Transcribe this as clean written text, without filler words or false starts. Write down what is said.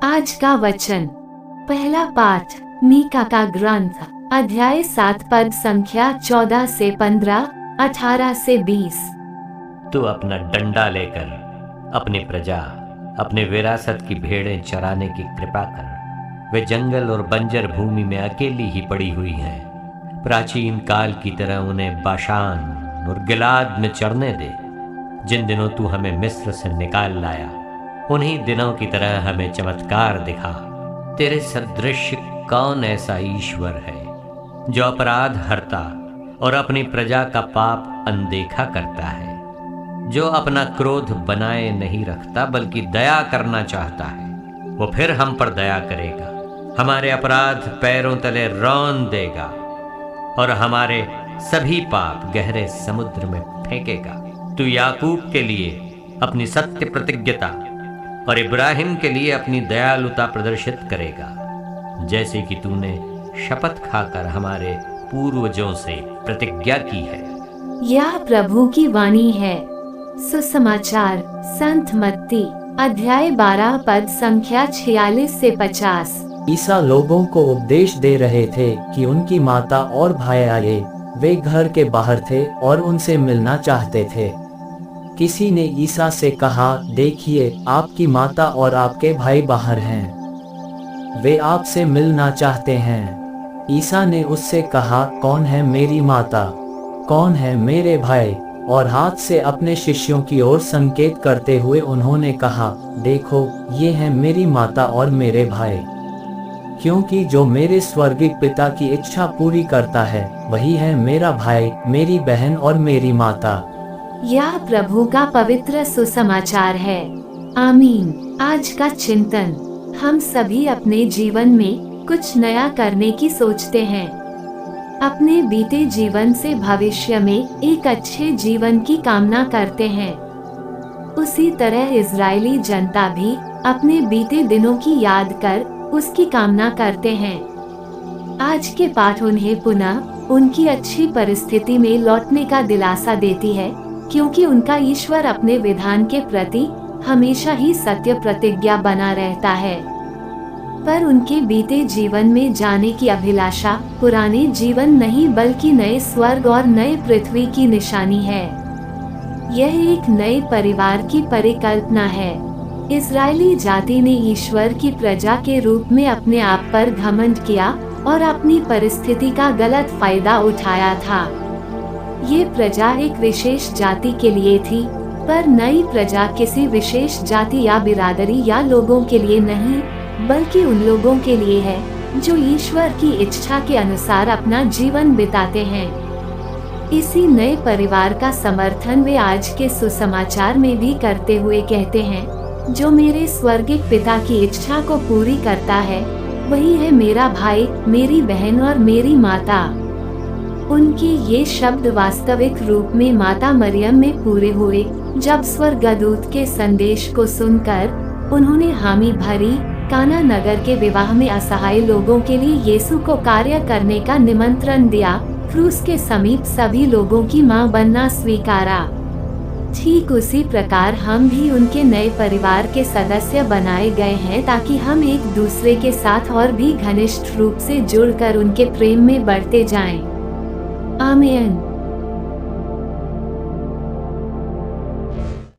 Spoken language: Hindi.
आज का वचन, पहला पाठ मीका का ग्रंथ, अध्याय 7 पद संख्या 14 से 15, 18 से 20। तू अपना डंडा लेकर अपनी प्रजा, अपने विरासत की भेड़ें चराने की कृपा कर। वे जंगल और बंजर भूमि में अकेली ही पड़ी हुई हैं। प्राचीन काल की तरह उन्हें बाशान और गिलाद में चरने दे। जिन दिनों तू हमें मिस्र से निकाल लाया, उन्हीं दिनों की तरह हमें चमत्कार दिखा। तेरे सदृश कौन ऐसा ईश्वर है जो अपराध हरता और अपनी प्रजा का पाप अनदेखा करता है, जो अपना क्रोध बनाए नहीं रखता बल्कि दया करना चाहता है। वो फिर हम पर दया करेगा, हमारे अपराध पैरों तले रौंद देगा और हमारे सभी पाप गहरे समुद्र में फेंकेगा। तू याकूब के लिए अपनी सत्य प्रतिज्ञता और इब्राहिम के लिए अपनी दयालुता प्रदर्शित करेगा, जैसे कि तूने शपथ खाकर हमारे पूर्वजों से प्रतिज्ञा की है। यह प्रभु की वाणी है। सुसमाचार संत मत्ती अध्याय 12 पद संख्या 46 से 50। ईसा लोगों को उपदेश दे रहे थे कि उनकी माता और भाई आए। वे घर के बाहर थे और उनसे मिलना चाहते थे। किसी ने ईसा से कहा, देखिए, आपकी माता और आपके भाई बाहर हैं, वे आपसे मिलना चाहते हैं। ईसा ने उससे कहा, कौन है मेरी माता, कौन है मेरे भाई? और हाथ से अपने शिष्यों की ओर संकेत करते हुए उन्होंने कहा, देखो, ये है मेरी माता और मेरे भाई। क्योंकि जो मेरे स्वर्गीय पिता की इच्छा पूरी करता है, वही है मेरा भाई, मेरी बहन और मेरी माता। यह प्रभु का पवित्र सुसमाचार है। आमीन। आज का चिंतन, हम सभी अपने जीवन में कुछ नया करने की सोचते हैं। अपने बीते जीवन से भविष्य में एक अच्छे जीवन की कामना करते हैं। उसी तरह इजरायली जनता भी अपने बीते दिनों की याद कर उसकी कामना करते हैं। आज के पाठ उन्हें पुनः उनकी अच्छी परिस्थिति में लौटने का दिलासा देती है, क्योंकि उनका ईश्वर अपने विधान के प्रति हमेशा ही सत्य प्रतिज्ञा बना रहता है। पर उनके बीते जीवन में जाने की अभिलाषा पुराने जीवन नहीं बल्कि नए स्वर्ग और नए पृथ्वी की निशानी है। यह एक नए परिवार की परिकल्पना है। इजरायली जाति ने ईश्वर की प्रजा के रूप में अपने आप पर घमंड किया और अपनी परिस्थिति का गलत फायदा उठाया था। ये प्रजा एक विशेष जाति के लिए थी, पर नई प्रजा किसी विशेष जाति या बिरादरी या लोगों के लिए नहीं, बल्कि उन लोगों के लिए है जो ईश्वर की इच्छा के अनुसार अपना जीवन बिताते हैं। इसी नए परिवार का समर्थन वे आज के सुसमाचार में भी करते हुए कहते हैं, जो मेरे स्वर्गीय पिता की इच्छा को पूरी करता है, वही है मेरा भाई, मेरी बहन और मेरी माता। उनके ये शब्द वास्तविक रूप में माता मरियम में पूरे हुए, जब स्वर्गदूत के संदेश को सुनकर उन्होंने हामी भरी काना नगर के विवाह में असहाय लोगों के लिए यीशु को कार्य करने का निमंत्रण दिया। क्रूस के समीप सभी लोगों की मां बनना स्वीकारा। ठीक उसी प्रकार हम भी उनके नए परिवार के सदस्य बनाए गए हैं, ताकि हम एक दूसरे के साथ और भी घनिष्ठ रूप से जुड़कर उनके प्रेम में बढ़ते जाएं। आमीन।